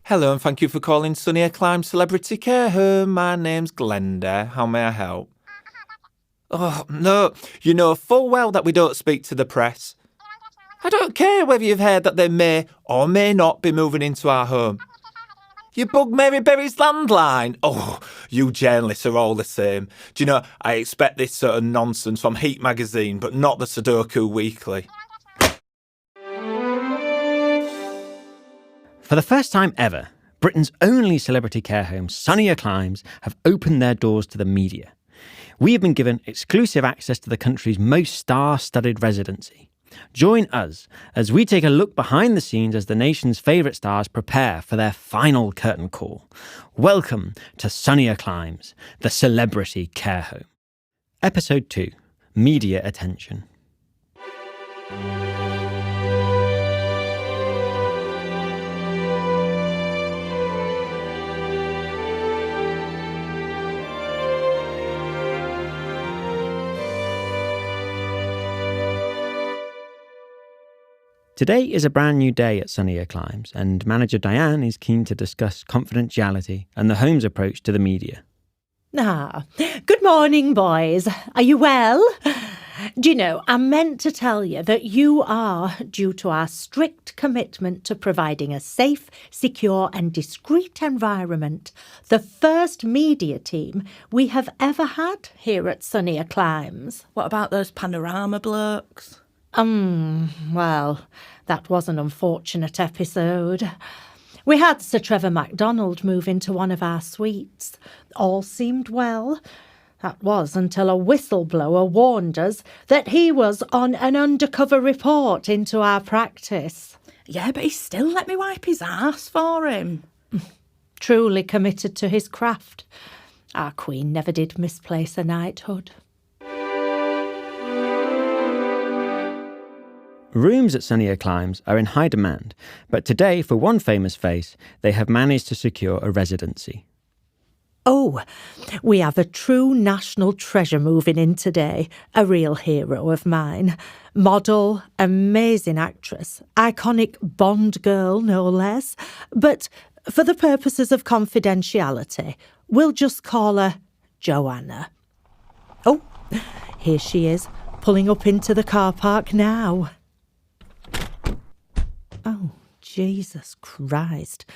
Hello and thank you for calling Sunnier Climes Celebrity Care Home. My name's Glenda. How may I help? Oh, no. You know full well that we don't speak to the press. I don't care whether you've heard that they may or may not be moving into our home. You bug Mary Berry's landline? Oh, you journalists are all the same. Do you know, I expect this sort of nonsense from Heat magazine, but not the Sudoku Weekly. For the first time ever, Britain's only celebrity care home, Sunnier Climes, have opened their doors to the media. We have been given exclusive access to the country's most star-studded residency. Join us as we take a look behind the scenes as the nation's favourite stars prepare for their final curtain call. Welcome to Sunnier Climes, the celebrity care home. Episode 2, Media Attention. Today is a brand new day at Sunnier Climes, and manager Diane is keen to discuss confidentiality and the home's approach to the media. Good morning, boys. Are you well? Do you know, I meant to tell you that you are, due to our strict commitment to providing a safe, secure and discreet environment, the first media team we have ever had here at Sunnier Climes. What about those panorama blokes? Well, that was an unfortunate episode. We had Sir Trevor MacDonald move into one of our suites. All seemed well. That was until a whistleblower warned us that he was on an undercover report into our practice. Yeah, but he still let me wipe his arse for him. Truly committed to his craft. Our Queen never did misplace a knighthood. Rooms at Sunnier Climes are in high demand, but today, for one famous face, they have managed to secure a residency. Oh, we have a true national treasure moving in today, a real hero of mine. Model, amazing actress, iconic Bond girl, no less. But for the purposes of confidentiality, we'll just call her Joanna. Oh, here she is, pulling up into the car park now. Oh, Jesus Christ.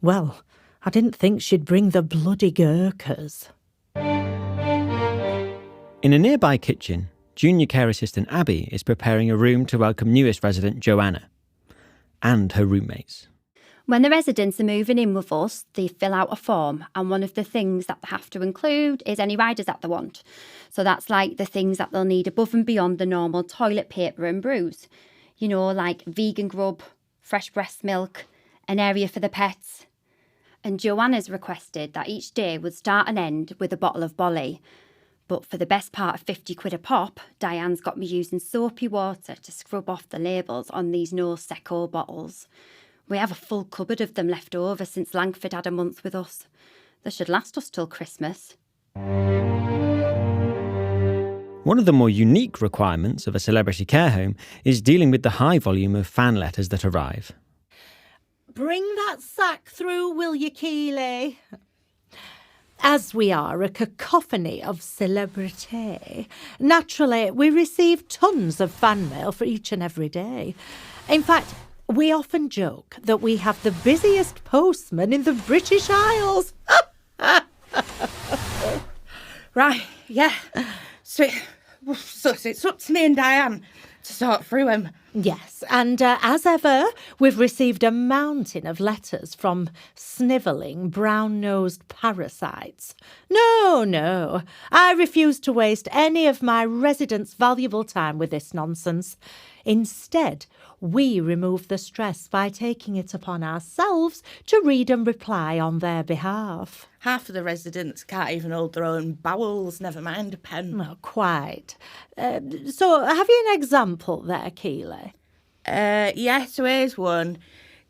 Well, I didn't think she'd bring the bloody Gurkhas. In a nearby kitchen, junior care assistant Abbey is preparing a room to welcome newest resident Joanna and her roommates. When the residents are moving in with us, they fill out a form, and one of the things that they have to include is any riders that they want. So that's like the things that they'll need above and beyond the normal toilet paper and brews. You know, like vegan grub, fresh breast milk, an area for the pets. And Joanna's requested that each day would start and end with a bottle of bolly. But for the best part of 50 quid a pop, Diane's got me using soapy water to scrub off the labels on these no secco bottles. We have a full cupboard of them left over since Langford had a month with us. They should last us till Christmas. One of the more unique requirements of a celebrity care home is dealing with the high volume of fan letters that arrive. Bring that sack through, will you, Keeley? As we are a cacophony of celebrity, naturally we receive tons of fan mail for each and every day. In fact, we often joke that we have the busiest postman in the British Isles. Right, yeah. So it's up to me and Diane to sort through them. Yes, and as ever, we've received a mountain of letters from snivelling, brown-nosed parasites. No, I refuse to waste any of my residents' valuable time with this nonsense. Instead, we remove the stress by taking it upon ourselves to read and reply on their behalf. Half of the residents can't even hold their own bowels, never mind a pen. Well, quite. So, have you an example there, Keeley? Yeah, so here's one.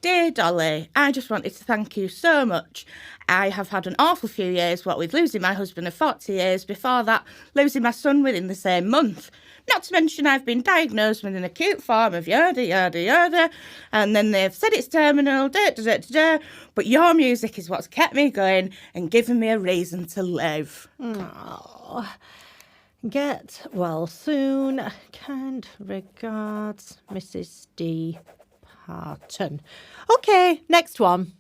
Dear Dolly, I just wanted to thank you so much. I have had an awful few years, what with losing my husband of 40 years, before that, losing my son within the same month. Not to mention I've been diagnosed with an acute form of yada, yada, yada, and then they've said it's terminal, but your music is what's kept me going and given me a reason to live. Oh, get well soon. Kind regards, Mrs. D. Parton. Okay, next one.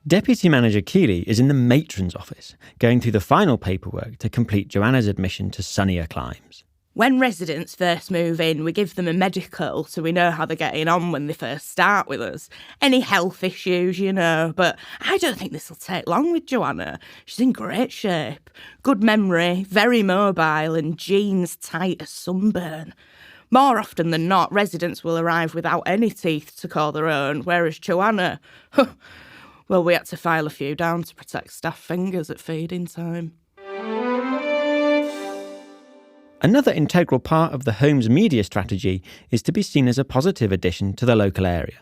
Deputy Manager Keeley is in the matron's office, going through the final paperwork to complete Joanna's admission to Sunnier Climes. When residents first move in, we give them a medical so we know how they're getting on when they first start with us. Any health issues, but I don't think this will take long with Joanna. She's in great shape. Good memory, very mobile, and jeans tight as sunburn. More often than not, residents will arrive without any teeth to call their own, whereas Joanna, well, we had to file a few down to protect staff fingers at feeding time. Another integral part of the home's media strategy is to be seen as a positive addition to the local area.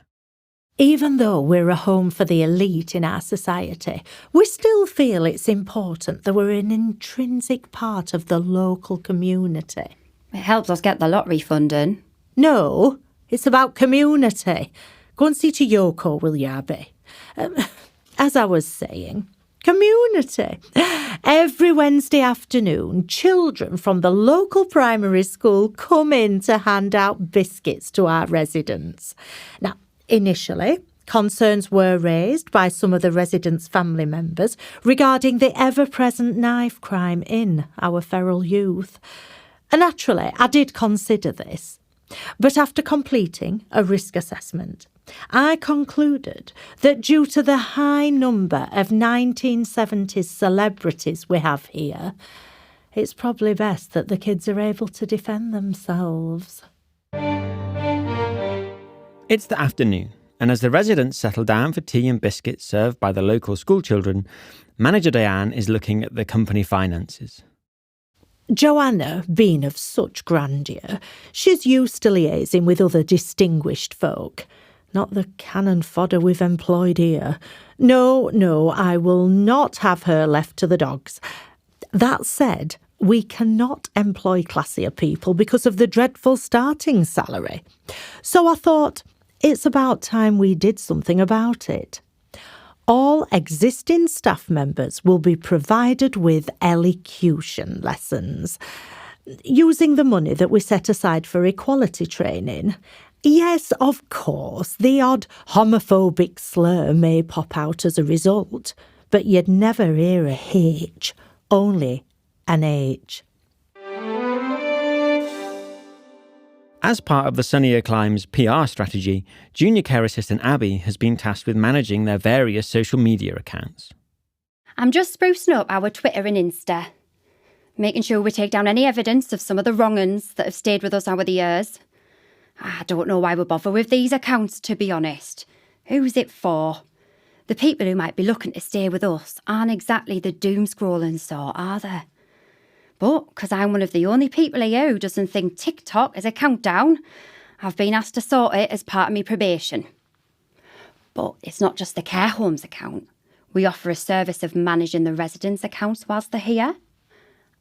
Even though we're a home for the elite in our society, we still feel it's important that we're an intrinsic part of the local community. It helps us get the lottery funding. No, it's about community. Go and see to Yoko, will you, Abbey? As I was saying, community. Every Wednesday afternoon, children from the local primary school come in to hand out biscuits to our residents. Now, initially, concerns were raised by some of the residents' family members regarding the ever-present knife crime in our feral youth. And naturally, I did consider this. But after completing a risk assessment, I concluded that due to the high number of 1970s celebrities we have here, it's probably best that the kids are able to defend themselves. It's the afternoon, and as the residents settle down for tea and biscuits served by the local school children, Manager Diane is looking at the company finances. Joanna, being of such grandeur, she's used to liaising with other distinguished folk. Not the cannon fodder we've employed here. No, I will not have her left to the dogs. That said, we cannot employ classier people because of the dreadful starting salary. So I thought, it's about time we did something about it. All existing staff members will be provided with elocution lessons, using the money that we set aside for equality training. Yes, of course, the odd homophobic slur may pop out as a result, but you'd never hear a H, only an H. As part of the Sunnier Climes PR strategy, junior care assistant Abbey has been tasked with managing their various social media accounts. I'm just sprucing up our Twitter and Insta, making sure we take down any evidence of some of the wrong-uns that have stayed with us over the years. I don't know why we bother with these accounts, to be honest. Who's it for? The people who might be looking to stay with us aren't exactly the doom-scrolling sort, are they? But because I'm one of the only people here who doesn't think TikTok is a countdown, I've been asked to sort it as part of my probation. But it's not just the care homes account. We offer a service of managing the residents' accounts whilst they're here.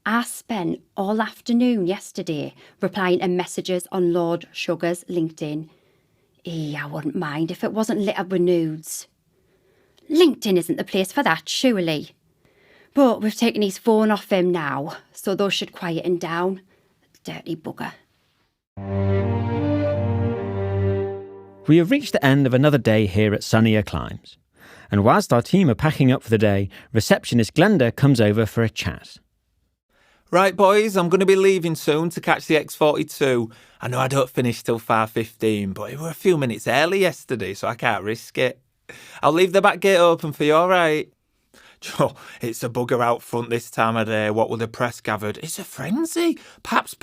I spent all afternoon yesterday replying to messages on Lord Sugar's LinkedIn. I wouldn't mind if it wasn't lit up with nudes. LinkedIn isn't the place for that, surely. But we've taken his phone off him now, so those should quiet him down. Dirty bugger. We have reached the end of another day here at Sunnier Climes. And whilst our team are packing up for the day, receptionist Glenda comes over for a chat. Right, boys, I'm going to be leaving soon to catch the X42. I know I don't finish till 5:15, but it were a few minutes early yesterday, so I can't risk it. I'll leave the back gate open for you, all right? Joe, it's a bugger out front this time of day. What will the press gathered? It's a frenzy. Paps.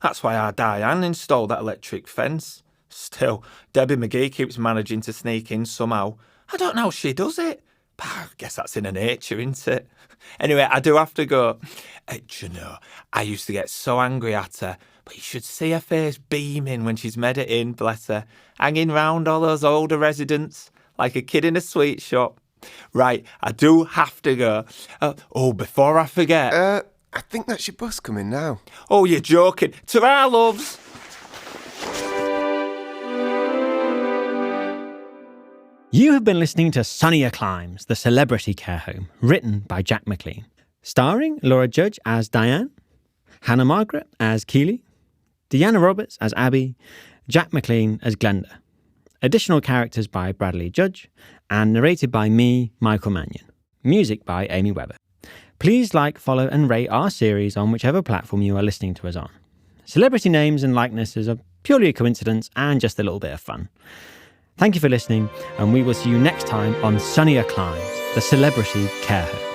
That's why our Diane installed that electric fence. Still, Debbie McGee keeps managing to sneak in somehow. I don't know how she does it. I guess that's in her nature, isn't it? Anyway, I do have to go. Do you know, I used to get so angry at her, but you should see her face beaming when she's made it in, bless her, hanging round all those older residents like a kid in a sweet shop. Right, I do have to go. Before I forget. I think that's your bus coming now. Oh, you're joking. Ta-ra, loves. You have been listening to Sunnier Climes, the celebrity care home, written by Jack McLean. Starring Laura Judge as Diane, Hannah Margaret as Keeley, Deanna Roberts as Abbey, Jack McLean as Glenda. Additional characters by Bradley Judge, and narrated by me, Michael Mannion. Music by Amy Webber. Please like, follow and rate our series on whichever platform you are listening to us on. Celebrity names and likenesses are purely a coincidence and just a little bit of fun. Thank you for listening, and we will see you next time on Sunnier Climes, the celebrity care home.